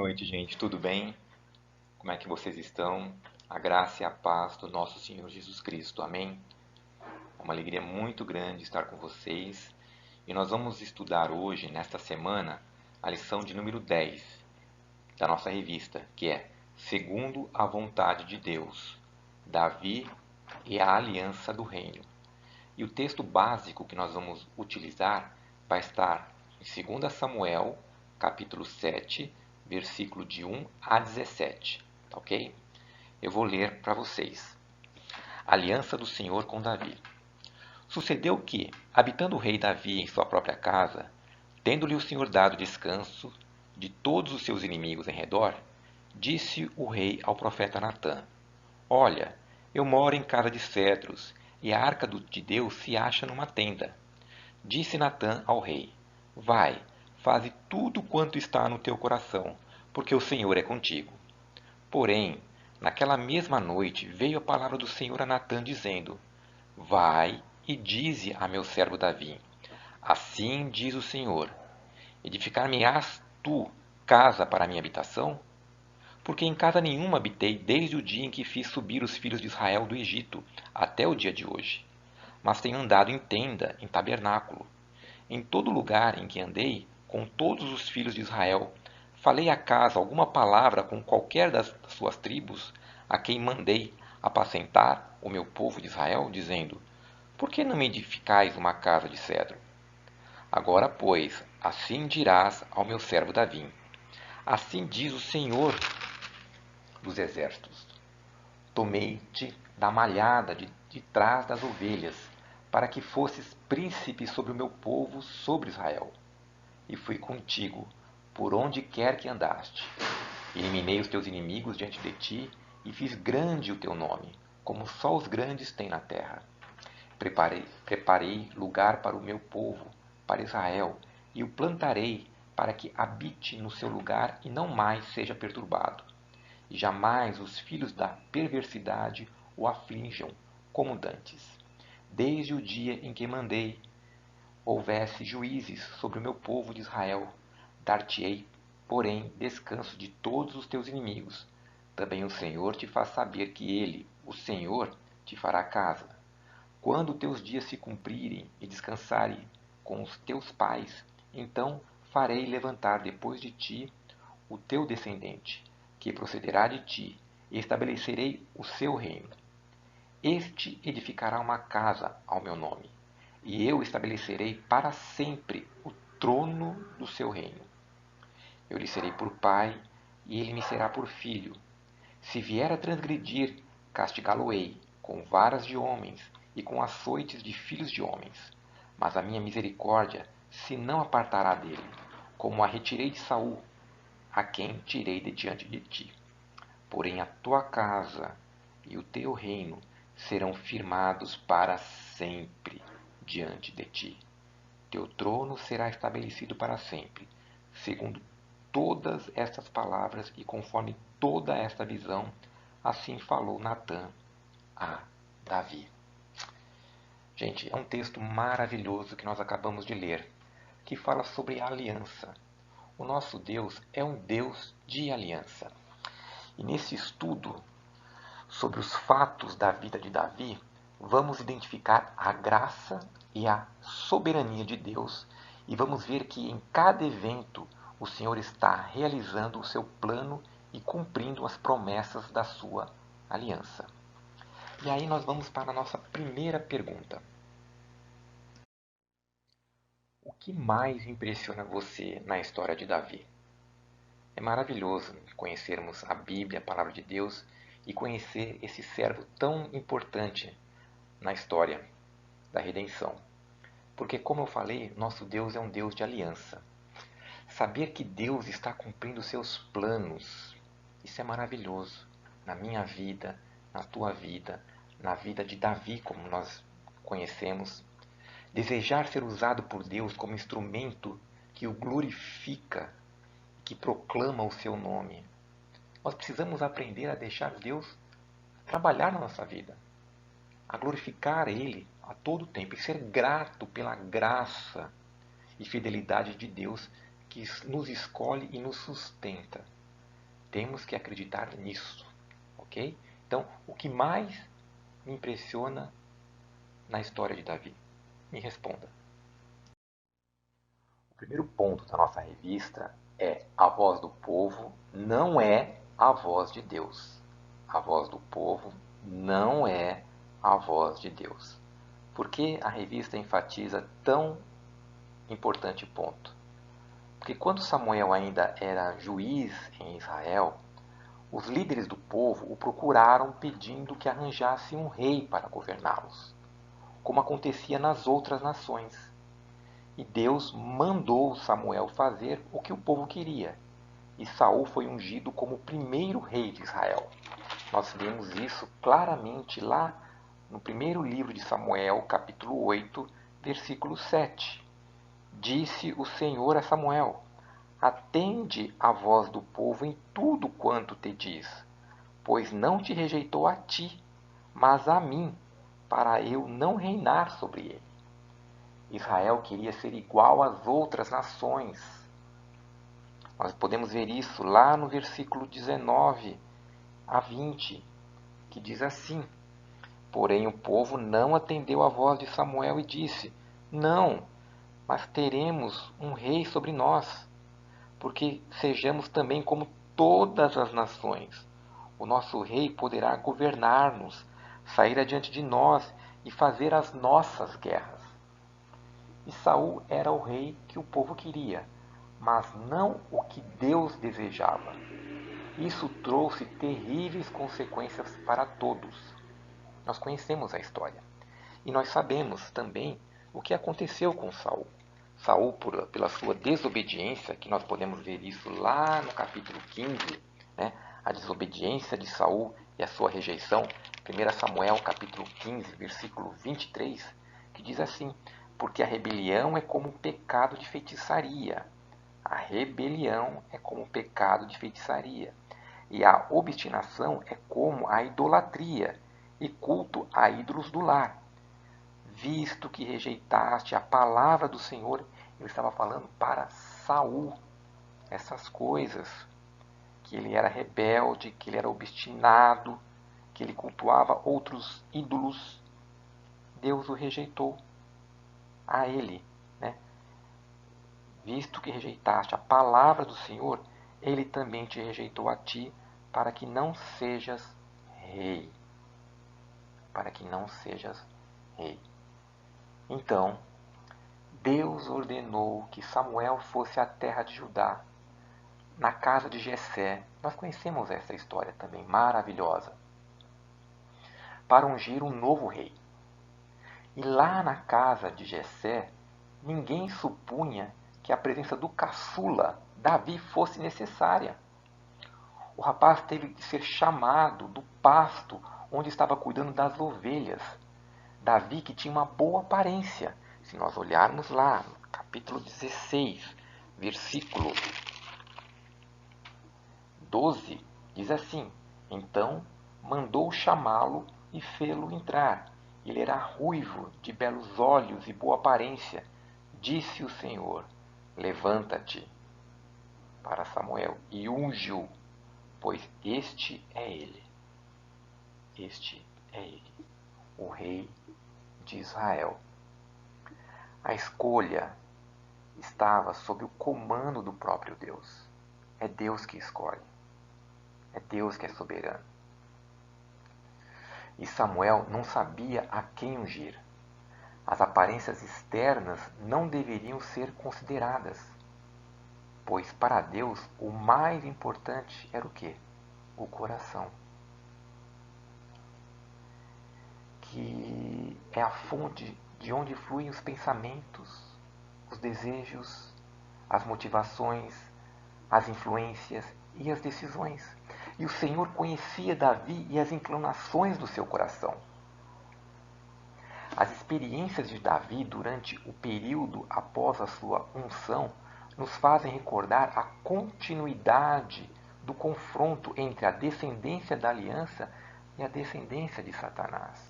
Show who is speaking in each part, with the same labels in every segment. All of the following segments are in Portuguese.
Speaker 1: noite, gente. Tudo bem? Como é que vocês estão? A graça e a paz do nosso Senhor Jesus Cristo. Amém? É uma alegria muito grande estar com vocês. E nós vamos estudar hoje, nesta semana, a lição de número 10 da nossa revista, que é Segundo a Vontade de Deus, Davi e a Aliança do Reino. E o texto básico que nós vamos utilizar vai estar em 2 Samuel, capítulo 7, versículo de 1 a 17, tá ok? Eu vou ler para vocês. Aliança do Senhor com Davi. Sucedeu que, habitando o rei Davi em sua própria casa, tendo-lhe o Senhor dado descanso de todos os seus inimigos em redor, disse o rei ao profeta Natã: Olha, eu moro em casa de cedros, e a arca de Deus se acha numa tenda. Disse Natã ao rei: Vai, faze tudo quanto está no teu coração, porque o Senhor é contigo. Porém, naquela mesma noite veio a palavra do Senhor a Natã, dizendo: Vai e dize a meu servo Davi: Assim diz o Senhor: Edificar-me-ás tu casa para a minha habitação? Porque em casa nenhuma habitei desde o dia em que fiz subir os filhos de Israel do Egito até o dia de hoje. Mas tenho andado em tenda, em tabernáculo. Em todo lugar em que andei, com todos os filhos de Israel, falei acaso alguma palavra com qualquer das suas tribos, a quem mandei apacentar o meu povo de Israel, dizendo: Por que não me edificais uma casa de cedro? Agora, pois, assim dirás ao meu servo Davi: Assim diz o Senhor dos exércitos: Tomei-te da malhada de trás das ovelhas, para que fosses príncipe sobre o meu povo, sobre Israel. E fui contigo, por onde quer que andaste. Eliminei os teus inimigos diante de ti, e fiz grande o teu nome, como só os grandes têm na terra. Preparei lugar para o meu povo, para Israel, e o plantarei para que habite no seu lugar e não mais seja perturbado. E jamais os filhos da perversidade o aflinjam, como dantes. Desde o dia em que mandei houvesse juízes sobre o meu povo de Israel, dar-te-ei, porém, descanso de todos os teus inimigos. Também o Senhor te faz saber que Ele, o Senhor, te fará casa. Quando teus dias se cumprirem e descansarem com os teus pais, então farei levantar depois de ti o teu descendente, que procederá de ti, e estabelecerei o seu reino. Este edificará uma casa ao meu nome, e eu estabelecerei para sempre o trono do seu reino. Eu lhe serei por pai, e ele me será por filho. Se vier a transgredir, castigá-lo-ei com varas de homens e com açoites de filhos de homens. Mas a minha misericórdia se não apartará dele, como a retirei de Saul, a quem tirei de diante de ti. Porém a tua casa e o teu reino serão firmados para sempre diante de ti. Teu trono será estabelecido para sempre, segundo todas estas palavras e conforme toda esta visão, assim falou Natã a Davi. Gente, é um texto maravilhoso que nós acabamos de ler, que fala sobre a aliança. O nosso Deus é um Deus de aliança. E nesse estudo sobre os fatos da vida de Davi, vamos identificar a graça e a soberania de Deus e vamos ver que em cada evento o Senhor está realizando o seu plano e cumprindo as promessas da sua aliança. E aí nós vamos para a nossa primeira pergunta. O que mais impressiona você na história de Davi? É maravilhoso conhecermos a Bíblia, a Palavra de Deus, e conhecer esse servo tão importante na história da redenção. Porque, como eu falei, nosso Deus é um Deus de aliança. Saber que Deus está cumprindo seus planos, isso é maravilhoso. Na minha vida, na tua vida, na vida de Davi, como nós conhecemos. Desejar ser usado por Deus como instrumento que o glorifica, que proclama o seu nome. Nós precisamos aprender a deixar Deus trabalhar na nossa vida, a glorificar Ele a todo tempo e ser grato pela graça e fidelidade de Deus que nos escolhe e nos sustenta. Temos que acreditar nisso, ok? Então, o que mais me impressiona na história de Davi? Me responda. O primeiro ponto da nossa revista é: a voz do povo não é a voz de Deus. A voz do povo não é a voz de Deus. Por que a revista enfatiza tão importante ponto? Porque quando Samuel ainda era juiz em Israel, os líderes do povo o procuraram pedindo que arranjasse um rei para governá-los, como acontecia nas outras nações. E Deus mandou Samuel fazer o que o povo queria. E Saul foi ungido como o primeiro rei de Israel. Nós vemos isso claramente lá no primeiro livro de Samuel, capítulo 8, versículo 7. Disse o Senhor a Samuel: atende à voz do povo em tudo quanto te diz, pois não te rejeitou a ti, mas a mim, para eu não reinar sobre ele. Israel queria ser igual às outras nações. Nós podemos ver isso lá no versículo 19 a 20, que diz assim: porém o povo não atendeu à voz de Samuel e disse: não, mas teremos um rei sobre nós, porque sejamos também como todas as nações. O nosso rei poderá governar-nos, sair adiante de nós e fazer as nossas guerras. E Saul era o rei que o povo queria, mas não o que Deus desejava. Isso trouxe terríveis consequências para todos. Nós conhecemos a história. E nós sabemos também o que aconteceu com Saul. Saul, pela sua desobediência, que nós podemos ver isso lá no capítulo 15, né? A desobediência de Saul e a sua rejeição, 1 Samuel capítulo 15, versículo 23, que diz assim: porque a rebelião é como um pecado de feitiçaria. A rebelião é como um pecado de feitiçaria. E a obstinação é como a idolatria e culto a ídolos do lar. Visto que rejeitaste a palavra do Senhor, ele estava falando para Saul essas coisas, que ele era rebelde, que ele era obstinado, que ele cultuava outros ídolos. Deus o rejeitou a ele, né? Visto que rejeitaste a palavra do Senhor, ele também te rejeitou a ti, para que não sejas rei. Para que não sejas rei. Então, Deus ordenou que Samuel fosse à terra de Judá, na casa de Jessé. Nós conhecemos essa história também, maravilhosa. Para ungir um novo rei. E lá na casa de Jessé, ninguém supunha que a presença do caçula, Davi, fosse necessária. O rapaz teve que ser chamado do pasto onde estava cuidando das ovelhas. Davi, que tinha uma boa aparência. Se nós olharmos lá, no capítulo 16, versículo 12, diz assim: então mandou chamá-lo e fê-lo entrar. Ele era ruivo, de belos olhos e boa aparência. Disse o Senhor: levanta-te para Samuel e unge-o, pois este é ele. Este é ele, o rei de Israel. A escolha estava sob o comando do próprio Deus. É Deus que escolhe. É Deus que é soberano. E Samuel não sabia a quem ungir. As aparências externas não deveriam ser consideradas, pois para Deus o mais importante era o quê? O coração, que é a fonte de onde fluem os pensamentos, os desejos, as motivações, as influências e as decisões. E o Senhor conhecia Davi e as inclinações do seu coração. As experiências de Davi durante o período após a sua unção nos fazem recordar a continuidade do confronto entre a descendência da aliança e a descendência de Satanás.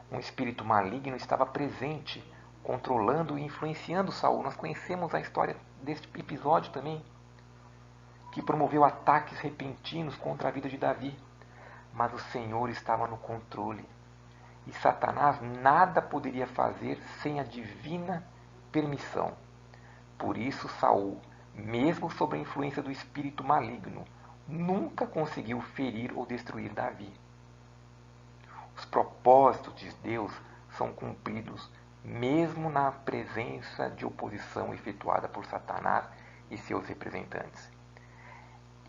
Speaker 1: Um espírito maligno estava presente, controlando e influenciando Saul. Nós conhecemos a história deste episódio também. que promoveu ataques repentinos contra a vida de Davi. Mas o Senhor estava no controle. E Satanás nada poderia fazer sem a divina permissão. Por isso Saul, mesmo sob a influência do espírito maligno, nunca conseguiu ferir ou destruir Davi. Os propósitos de Deus são cumpridos mesmo na presença de oposição efetuada por Satanás e seus representantes.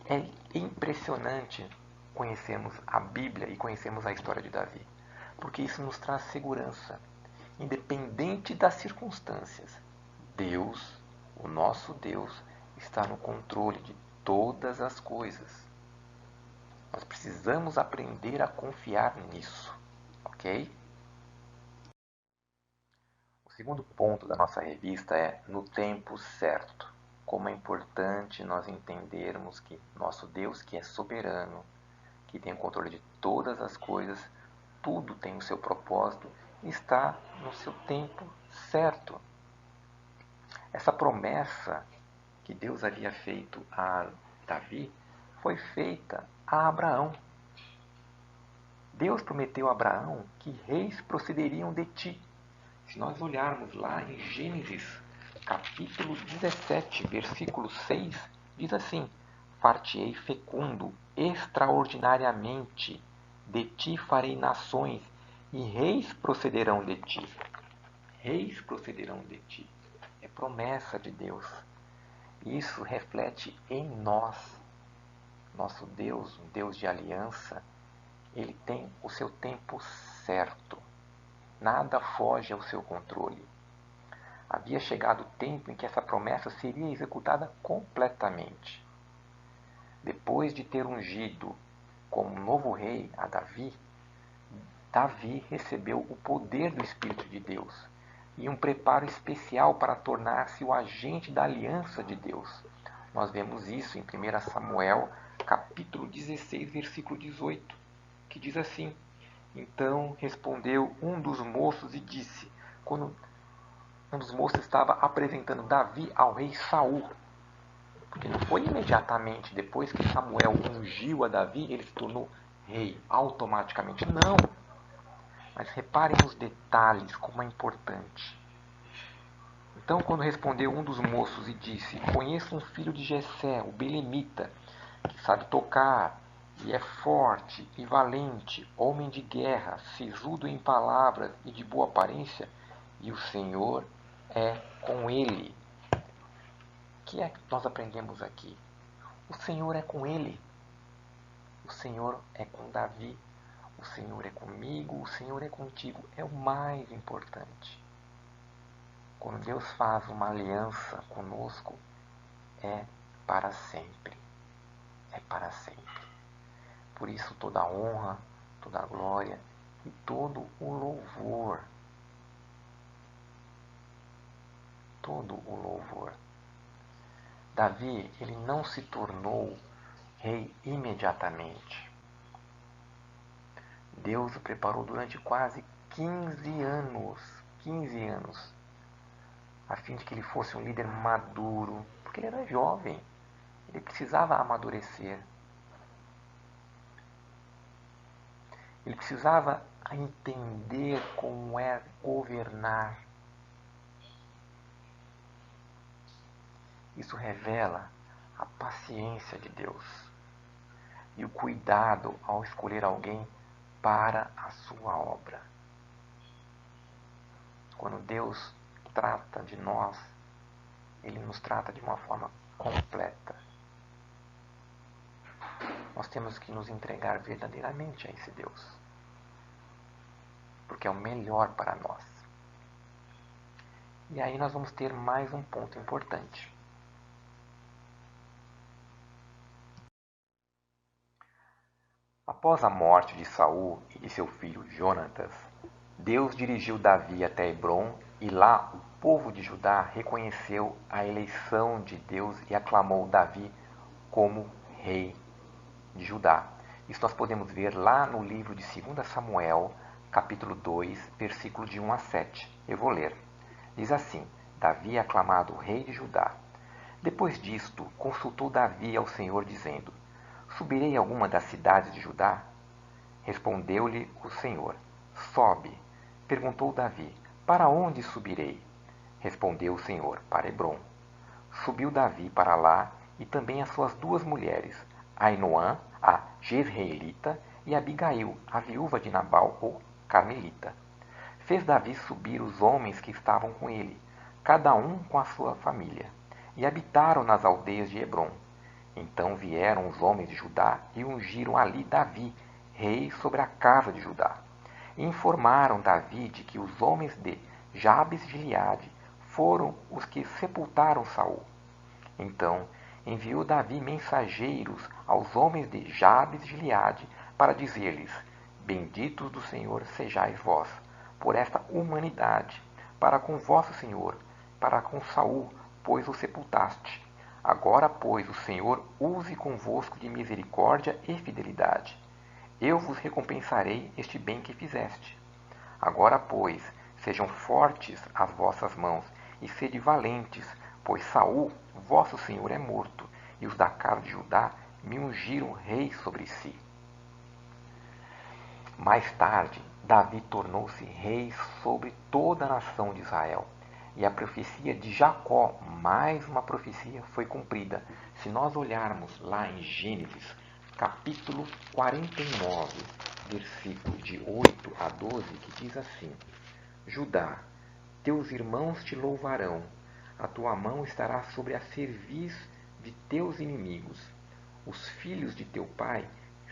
Speaker 1: É impressionante conhecermos a Bíblia e conhecermos a história de Davi, porque isso nos traz segurança, independente das circunstâncias. Deus, o nosso Deus, está no controle de todas as coisas. Nós precisamos aprender a confiar nisso, ok? O segundo ponto da nossa revista é no tempo certo. Como é importante nós entendermos que nosso Deus, que é soberano, que tem o controle de todas as coisas, tudo tem o seu propósito e está no seu tempo certo. Essa promessa que Deus havia feito a Davi foi feita a Abraão. Deus prometeu a Abraão que reis procederiam de ti. Se nós olharmos lá em Gênesis, capítulo 17, versículo 6, diz assim: Far-te-ei fecundo extraordinariamente, de ti farei nações, e reis procederão de ti. Reis procederão de ti. É promessa de Deus. Isso reflete em nós. Nosso Deus, um Deus de aliança, ele tem o seu tempo certo. Nada foge ao seu controle. Havia chegado o tempo em que essa promessa seria executada completamente. Depois de ter ungido como novo rei a Davi, Davi recebeu o poder do Espírito de Deus e um preparo especial para tornar-se o agente da aliança de Deus. Nós vemos isso em 1 Samuel, capítulo 16, versículo 18, que diz assim: Então respondeu um dos moços e disse, quando um dos moços estava apresentando Davi ao rei Saul, porque não foi imediatamente depois que Samuel ungiu a Davi, ele se tornou rei automaticamente. Não. Mas reparem nos detalhes, como é importante. Então, quando respondeu um dos moços e disse: Conheço um filho de Jessé, o belemita, que sabe tocar, e é forte e valente, homem de guerra, sisudo em palavras e de boa aparência, e o Senhor é com ele. O que é que nós aprendemos aqui? O Senhor é com ele. O Senhor é com Davi. O Senhor é comigo. O Senhor é contigo. É o mais importante. Quando Deus faz uma aliança conosco, é para sempre. É para sempre. Por isso toda a honra, toda a glória e todo o louvor. Todo o louvor. Davi, ele não se tornou rei imediatamente. Deus o preparou durante quase 15 anos, a fim de que ele fosse um líder maduro, porque ele era jovem, ele precisava amadurecer. Ele precisava entender como é governar. Isso revela a paciência de Deus e o cuidado ao escolher alguém para a sua obra. Quando Deus trata de nós, Ele nos trata de uma forma completa. Nós temos que nos entregar verdadeiramente a esse Deus, porque é o melhor para nós. E aí nós vamos ter mais um ponto importante. Após a morte de Saul e de seu filho Jonatas, Deus dirigiu Davi até Hebrom e lá o povo de Judá reconheceu a eleição de Deus e aclamou Davi como rei de Judá. Isso nós podemos ver lá no livro de 2 Samuel, capítulo 2, versículo de 1 a 7. Eu vou ler. Diz assim: Davi é aclamado rei de Judá. Depois disto, consultou Davi ao Senhor, dizendo: Subirei a alguma das cidades de Judá? Respondeu-lhe o Senhor: Sobe. Perguntou Davi: Para onde subirei? Respondeu o Senhor: Para Hebrom. Subiu Davi para lá, e também as suas duas mulheres, Ainoã, a Jezreelita, e Abigail, a viúva de Nabal, o Carmelita. Fez Davi subir os homens que estavam com ele, cada um com a sua família, e habitaram nas aldeias de Hebrom. Então vieram os homens de Judá e ungiram ali Davi, rei sobre a casa de Judá. E informaram Davi de que os homens de Jabes de Gileade foram os que sepultaram Saul. Então enviou Davi mensageiros aos homens de Jabes de Gileade para dizer-lhes: Benditos do Senhor sejais vós, por esta humanidade, para com vosso Senhor, para com Saul, pois o sepultaste. Agora, pois, o Senhor use convosco de misericórdia e fidelidade. Eu vos recompensarei este bem que fizeste. Agora, pois, sejam fortes as vossas mãos, e sede valentes, pois Saul, vosso senhor, é morto, e os da casa de Judá me ungiram rei sobre si. Mais tarde, Davi tornou-se rei sobre toda a nação de Israel. E a profecia de Jacó, mais uma profecia, foi cumprida. Se nós olharmos lá em Gênesis, capítulo 49, versículos de 8 a 12, que diz assim: Judá, teus irmãos te louvarão, a tua mão estará sobre a cerviz de teus inimigos. Os filhos de teu pai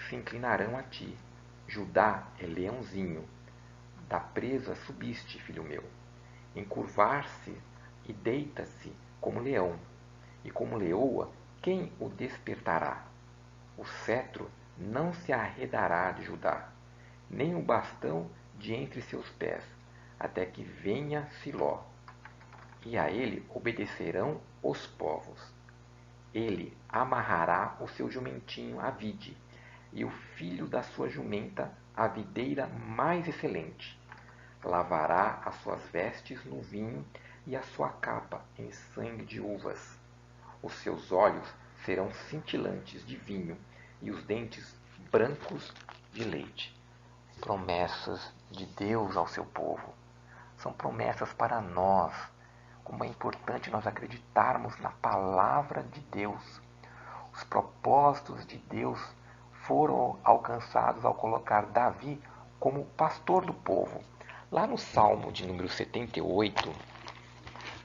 Speaker 1: se inclinarão a ti. Judá é leãozinho. Da presa subiste, filho meu. Encurvar-se e deita-se como leão. E como leoa, quem o despertará? O cetro não se arredará de Judá, nem o bastão de entre seus pés, até que venha Siló. E a ele obedecerão os povos. Ele amarrará o seu jumentinho à vide, e o filho da sua jumenta à videira mais excelente. Lavará as suas vestes no vinho e a sua capa em sangue de uvas. Os seus olhos serão cintilantes de vinho e os dentes brancos de leite. Promessas de Deus ao seu povo. São promessas para nós. Como é importante nós acreditarmos na palavra de Deus. Os propósitos de Deus foram alcançados ao colocar Davi como pastor do povo. Lá no Salmo de número 78,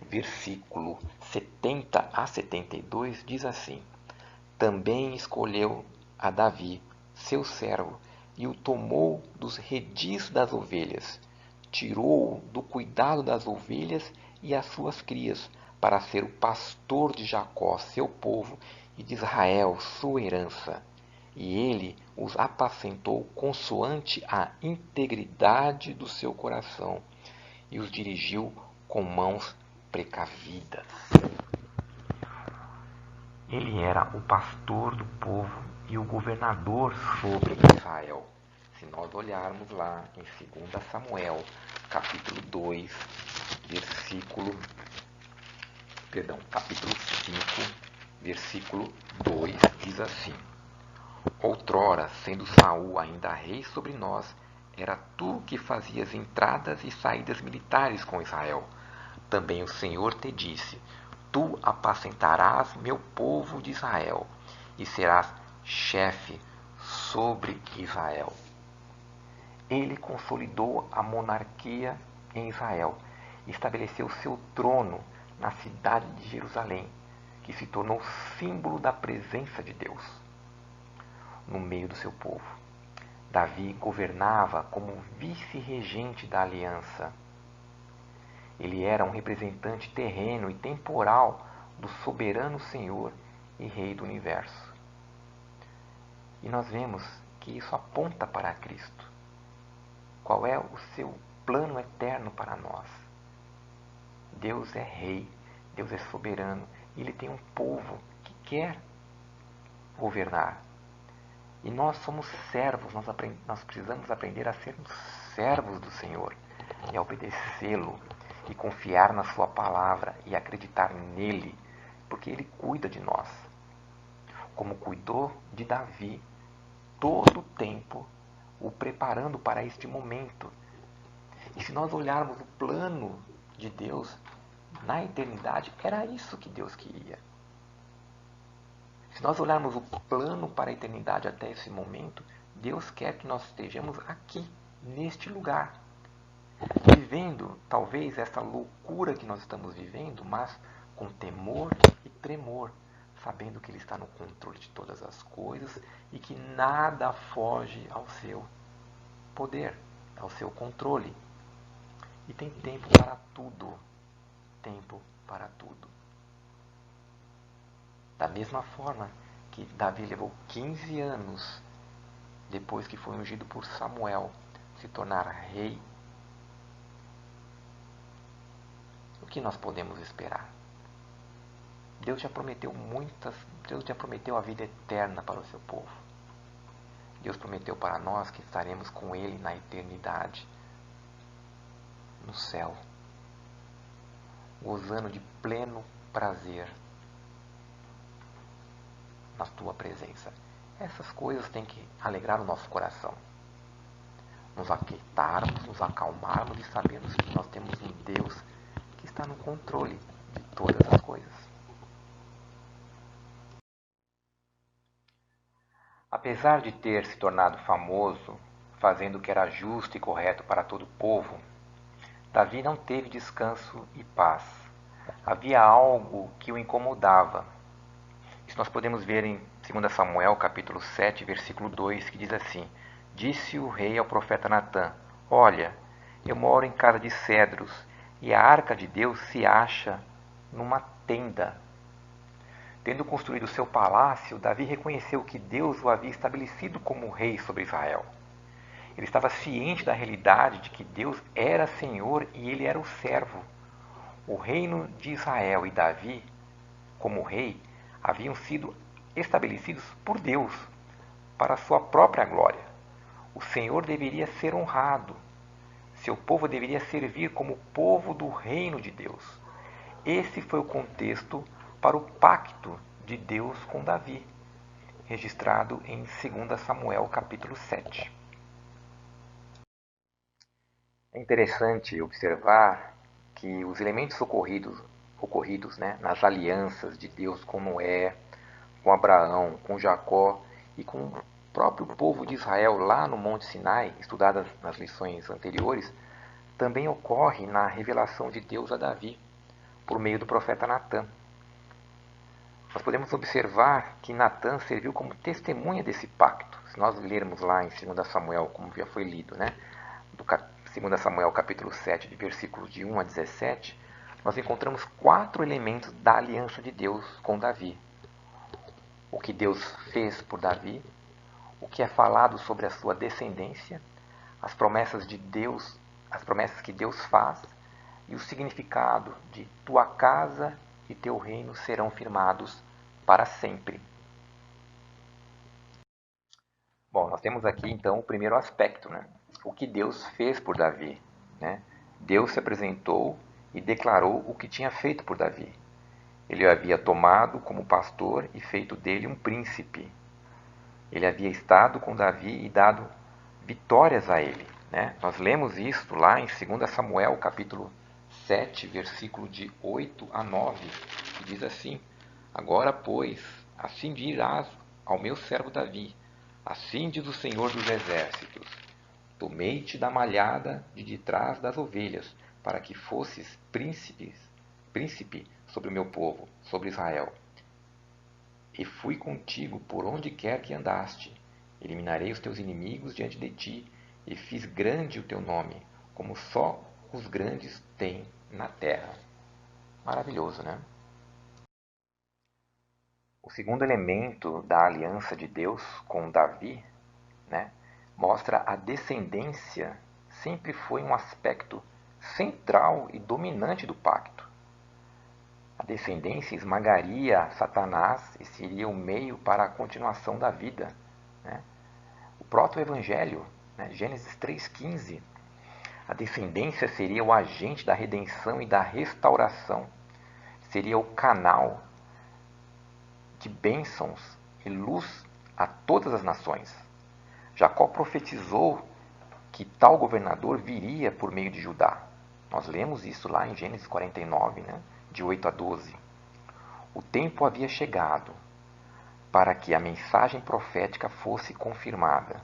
Speaker 1: versículo 70 a 72, diz assim: Também escolheu a Davi, seu servo, e o tomou dos redis das ovelhas, tirou-o do cuidado das ovelhas e as suas crias, para ser o pastor de Jacó, seu povo, e de Israel, sua herança. E ele os apacentou consoante a integridade do seu coração, e os dirigiu com mãos precavidas. Ele era o pastor do povo e o governador sobre Israel. Se nós olharmos lá em 2 Samuel, capítulo 2, capítulo 5, versículo 2, diz assim: Outrora, sendo Saul ainda rei sobre nós, era tu que fazias entradas e saídas militares com Israel. Também o Senhor te disse: Tu apacentarás meu povo de Israel, e serás chefe sobre Israel. Ele consolidou a monarquia em Israel, e estabeleceu seu trono na cidade de Jerusalém, que se tornou símbolo da presença de Deus no meio do seu povo. Davi governava como vice-regente da aliança. Ele era um representante terreno e temporal do soberano Senhor e Rei do universo. E nós vemos que isso aponta para Cristo. Qual é o seu plano eterno para nós? Deus é Rei, Deus é soberano, e Ele tem um povo que quer governar. E nós somos servos, nós precisamos aprender a sermos servos do Senhor e a obedecê-lo e confiar na sua palavra e acreditar nele, porque Ele cuida de nós, como cuidou de Davi todo o tempo, o preparando para este momento. E se nós olharmos o plano de Deus na eternidade, era isso que Deus queria. Se nós olharmos o plano para a eternidade até esse momento, Deus quer que nós estejamos aqui, neste lugar, vivendo talvez essa loucura que nós estamos vivendo, mas com temor e tremor, sabendo que Ele está no controle de todas as coisas e que nada foge ao seu poder, ao seu controle. E tem tempo para tudo. Tempo para tudo. Da mesma forma que Davi levou 15 anos depois que foi ungido por Samuel se tornar rei, o que nós podemos esperar? Deus já prometeu a vida eterna para o seu povo. Deus prometeu para nós que estaremos com Ele na eternidade, no céu, gozando de pleno prazer na tua presença. Essas coisas têm que alegrar o nosso coração. Nos aquietarmos, nos acalmarmos e sabermos que nós temos um Deus que está no controle de todas as coisas. Apesar de ter se tornado famoso, fazendo o que era justo e correto para todo o povo, Davi não teve descanso e paz. Havia algo que o incomodava. Isso nós podemos ver em 2 Samuel, capítulo 7, versículo 2, que diz assim: Disse o rei ao profeta Natã: Olha, eu moro em casa de cedros, e a arca de Deus se acha numa tenda. Tendo construído seu palácio, Davi reconheceu que Deus o havia estabelecido como rei sobre Israel. Ele estava ciente da realidade de que Deus era Senhor e ele era o servo. O reino de Israel e Davi, como rei, haviam sido estabelecidos por Deus, para a sua própria glória. O Senhor deveria ser honrado. Seu povo deveria servir como povo do reino de Deus. Esse foi o contexto para o pacto de Deus com Davi, registrado em 2 Samuel capítulo 7. É interessante observar que os elementos ocorridos nas alianças de Deus com Noé, com Abraão, com Jacó e com o próprio povo de Israel lá no Monte Sinai, estudadas nas lições anteriores, também ocorre na revelação de Deus a Davi, por meio do profeta Natã. Nós podemos observar que Natã serviu como testemunha desse pacto. Se nós lermos lá em 2 Samuel, como já foi lido, do 2 Samuel capítulo 7, de versículos de 1 a 17, nós encontramos 4 elementos da aliança de Deus com Davi. O que Deus fez por Davi, o que é falado sobre a sua descendência, as promessas de Deus, as promessas que Deus faz e o significado de tua casa e teu reino serão firmados para sempre. Bom, nós temos aqui então o primeiro aspecto, o que Deus fez por Davi. Deus se apresentou e declarou o que tinha feito por Davi. Ele o havia tomado como pastor e feito dele um príncipe. Ele havia estado com Davi e dado vitórias a ele. Nós lemos isso lá em 2 Samuel, capítulo 7, versículo de 8 a 9, que diz assim: Agora, pois, assim dirás ao meu servo Davi, assim diz o Senhor dos Exércitos, tomei-te da malhada de detrás das ovelhas, para que fosses príncipe sobre o meu povo, sobre Israel. E fui contigo por onde quer que andaste. Eliminarei os teus inimigos diante de ti, e fiz grande o teu nome, como só os grandes têm na terra. Maravilhoso, O segundo elemento da aliança de Deus com Davi, mostra a descendência sempre foi um aspecto central e dominante do pacto. A descendência esmagaria Satanás e seria o meio para a continuação da vida. O proto-evangelho, Gênesis 3,15, a descendência seria o agente da redenção e da restauração, seria o canal de bênçãos e luz a todas as nações. Jacó profetizou que tal governador viria por meio de Judá. Nós lemos isso lá em Gênesis 49, né? De 8 a 12. O tempo havia chegado para que a mensagem profética fosse confirmada,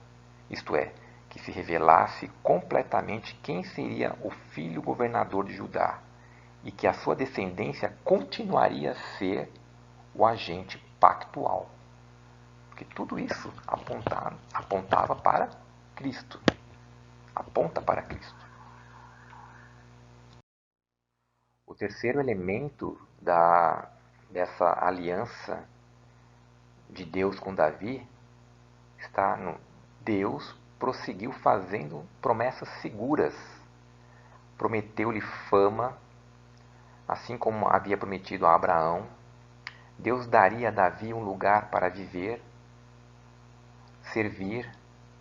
Speaker 1: isto é, que se revelasse completamente quem seria o filho governador de Judá e que a sua descendência continuaria a ser o agente pactual. Porque tudo isso apontava para Cristo. Aponta para Cristo. O terceiro elemento dessa aliança de Deus com Davi está no Deus prosseguiu fazendo promessas seguras. Prometeu-lhe fama, assim como havia prometido a Abraão. Deus daria a Davi um lugar para viver, servir,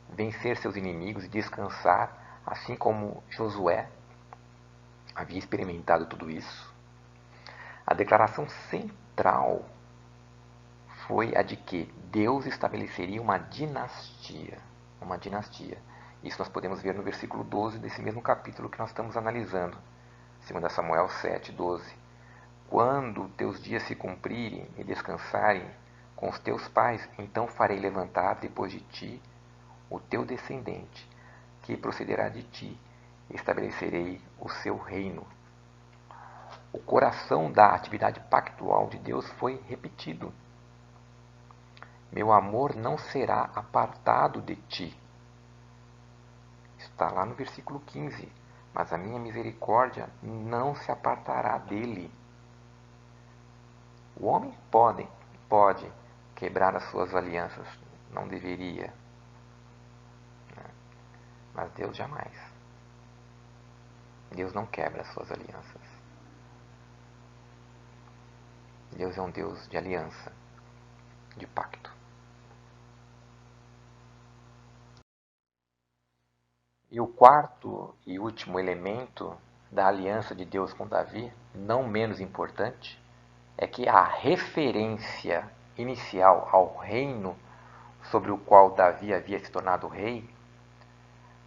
Speaker 1: vencer seus inimigos e descansar, assim como Josué havia experimentado tudo isso. A declaração central foi a de que Deus estabeleceria uma dinastia. Uma dinastia. Isso nós podemos ver no versículo 12 desse mesmo capítulo que nós estamos analisando. 2 Samuel 7, 12. Quando teus dias se cumprirem e descansarem com os teus pais, então farei levantar depois de ti o teu descendente, que procederá de ti, e estabelecerei o seu reino. O coração da atividade pactual de Deus foi repetido. Meu amor não será apartado de ti. Está lá no versículo 15. Mas a minha misericórdia não se apartará dele. O homem pode quebrar as suas alianças. Não deveria. Mas Deus jamais. Deus não quebra as suas alianças. Deus é um Deus de aliança, de pacto. E o quarto e último elemento da aliança de Deus com Davi, não menos importante, é que a referência inicial ao reino sobre o qual Davi havia se tornado rei,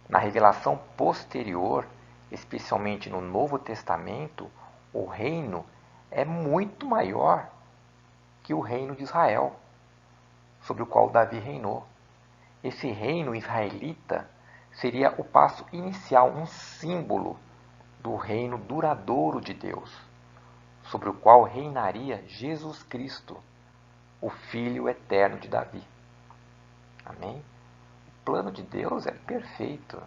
Speaker 1: na revelação posterior, especialmente no Novo Testamento, o reino é muito maior que o reino de Israel, sobre o qual Davi reinou. Esse reino israelita seria o passo inicial, um símbolo do reino duradouro de Deus, sobre o qual reinaria Jesus Cristo, o Filho eterno de Davi. Amém? O plano de Deus é perfeito.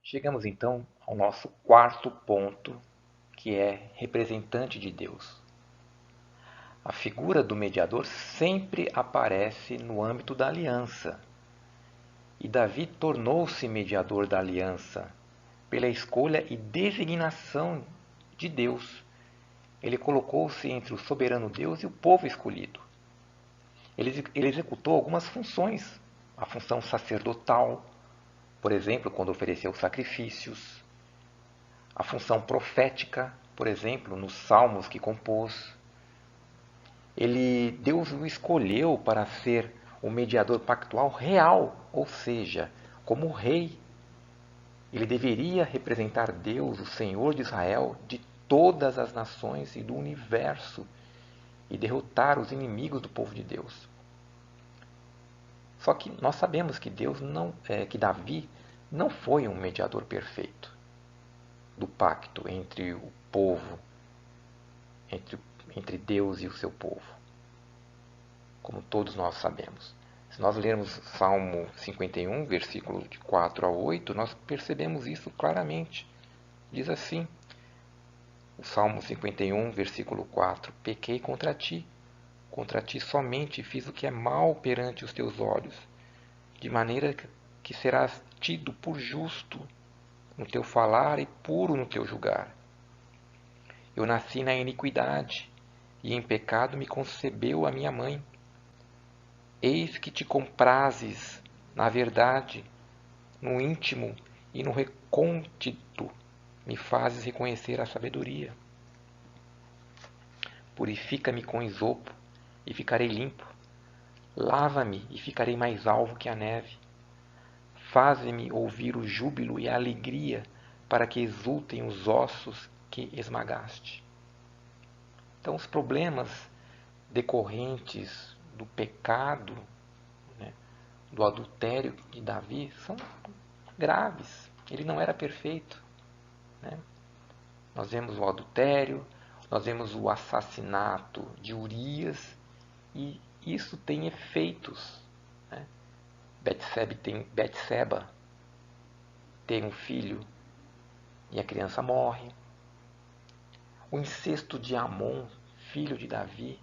Speaker 1: Chegamos então ao nosso quarto ponto, que é representante de Deus. A figura do mediador sempre aparece no âmbito da aliança. E Davi tornou-se mediador da aliança pela escolha e designação de Deus. Ele colocou-se entre o soberano Deus e o povo escolhido. Ele executou algumas funções. A função sacerdotal, por exemplo, quando ofereceu sacrifícios. A função profética, por exemplo, nos salmos que compôs. Deus o escolheu para ser o mediador pactual real, ou seja, como rei. Ele deveria representar Deus, o Senhor de Israel, de todas as nações e do universo, e derrotar os inimigos do povo de Deus. Só que nós sabemos que que Davi não foi um mediador perfeito do pacto entre o povo, entre Deus e o seu povo, como todos nós sabemos. Se nós lermos Salmo 51, versículos de 4 a 8, nós percebemos isso claramente. Diz assim, o Salmo 51, versículo 4: Pequei contra ti somente fiz o que é mal perante os teus olhos, de maneira que serás tido por justo no teu falar e puro no teu julgar. Eu nasci na iniquidade, e em pecado me concebeu a minha mãe. Eis que te comprases na verdade, no íntimo e no recôndito, me fazes reconhecer a sabedoria. Purifica-me com esopo e ficarei limpo. Lava-me e ficarei mais alvo que a neve. Faze-me ouvir o júbilo e a alegria, para que exultem os ossos que esmagaste. Então, os problemas decorrentes do pecado, né, do adultério de Davi, são graves. Ele não era perfeito, né? Nós vemos o adultério, nós vemos o assassinato de Urias, e isso tem efeitos, né? Betseba tem um filho e a criança morre. O incesto de Amon, filho de Davi,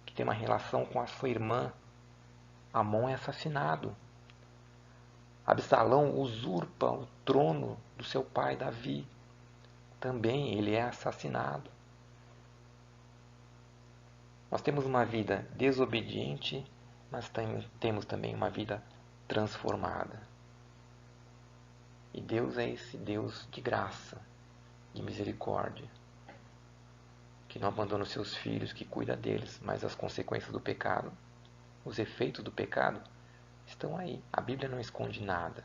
Speaker 1: que tem uma relação com a sua irmã, Amon é assassinado. Absalão usurpa o trono do seu pai Davi. Também ele é assassinado. Nós temos uma vida desobediente, mas temos também uma vida transformada. E Deus é esse Deus de graça, de misericórdia, que não abandona os seus filhos, que cuida deles, mas as consequências do pecado, os efeitos do pecado, estão aí. A Bíblia não esconde nada.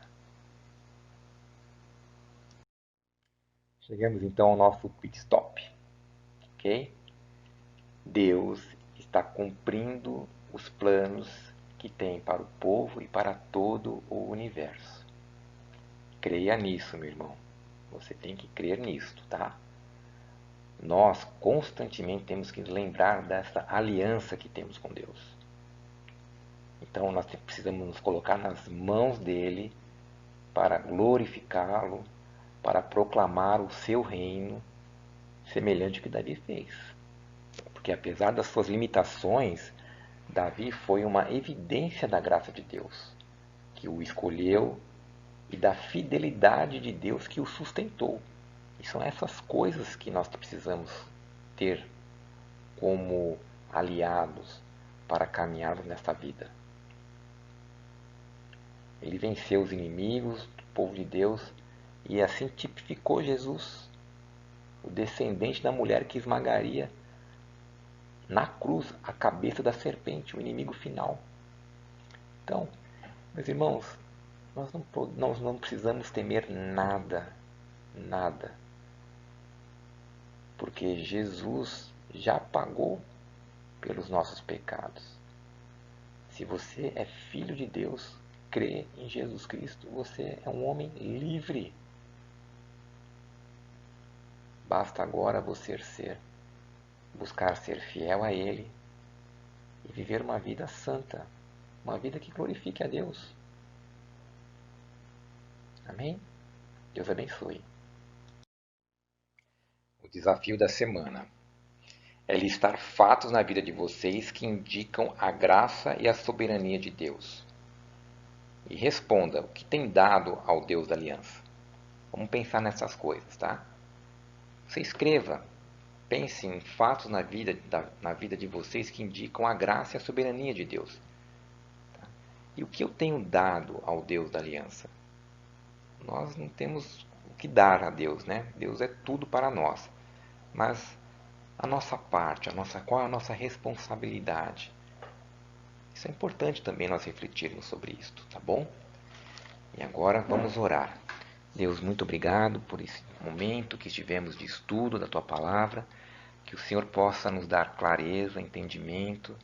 Speaker 1: Chegamos então ao nosso pit stop, ok? Deus está cumprindo os planos que tem para o povo e para todo o universo. Creia nisso, meu irmão. Você tem que crer nisso, tá? Nós constantemente temos que lembrar dessa aliança que temos com Deus. Então nós precisamos nos colocar nas mãos dele para glorificá-lo, para proclamar o seu reino, semelhante ao que Davi fez. Porque apesar das suas limitações, Davi foi uma evidência da graça de Deus, que o escolheu, e da fidelidade de Deus que o sustentou. E são essas coisas que nós precisamos ter como aliados para caminharmos nesta vida. Ele venceu os inimigos do povo de Deus e assim tipificou Jesus, o descendente da mulher que esmagaria na cruz a cabeça da serpente, o inimigo final. Então, meus irmãos, nós não precisamos temer nada, nada, porque Jesus já pagou pelos nossos pecados. Se você é filho de Deus, crê em Jesus Cristo, você é um homem livre. Basta agora você buscar ser fiel a Ele e viver uma vida santa, uma vida que glorifique a Deus. Amém? Deus abençoe. O desafio da semana é listar fatos na vida de vocês que indicam a graça e a soberania de Deus. E responda o que tem dado ao Deus da aliança. Vamos pensar nessas coisas, tá? Você escreva, pense em fatos na vida de vocês que indicam a graça e a soberania de Deus. Tá? E o que eu tenho dado ao Deus da aliança? Nós não temos o que dar a Deus, né? Deus é tudo para nós. Mas a nossa parte, qual é a nossa responsabilidade? Isso é importante também nós refletirmos sobre isso, tá bom? E agora vamos orar. Deus, muito obrigado por esse momento que estivemos de estudo da Tua Palavra. Que o Senhor possa nos dar clareza, entendimento.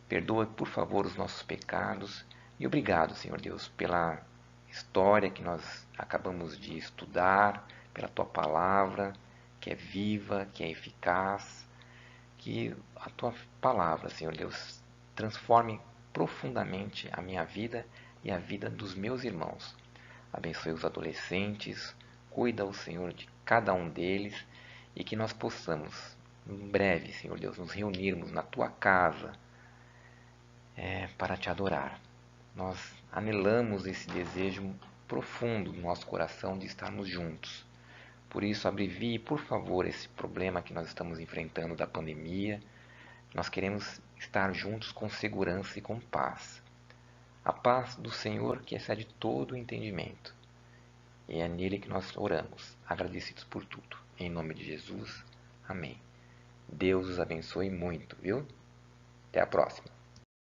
Speaker 1: Perdoa, por favor, os nossos pecados. E obrigado, Senhor Deus, pela história que nós acabamos de estudar, pela Tua Palavra, que é viva, que é eficaz. Que a Tua Palavra, Senhor Deus, transforme profundamente a minha vida e a vida dos meus irmãos. Abençoe os adolescentes, cuida, o Senhor, de cada um deles e que nós possamos, em breve, Senhor Deus, nos reunirmos na Tua casa para Te adorar. Nós anelamos esse desejo profundo no nosso coração de estarmos juntos. Por isso, abrevie, por favor, esse problema que nós estamos enfrentando da pandemia. Nós queremos estar juntos com segurança e com paz. A paz do Senhor que excede todo o entendimento. E é nele que nós oramos, agradecidos por tudo. Em nome de Jesus, amém. Deus os abençoe muito, viu? Até a próxima.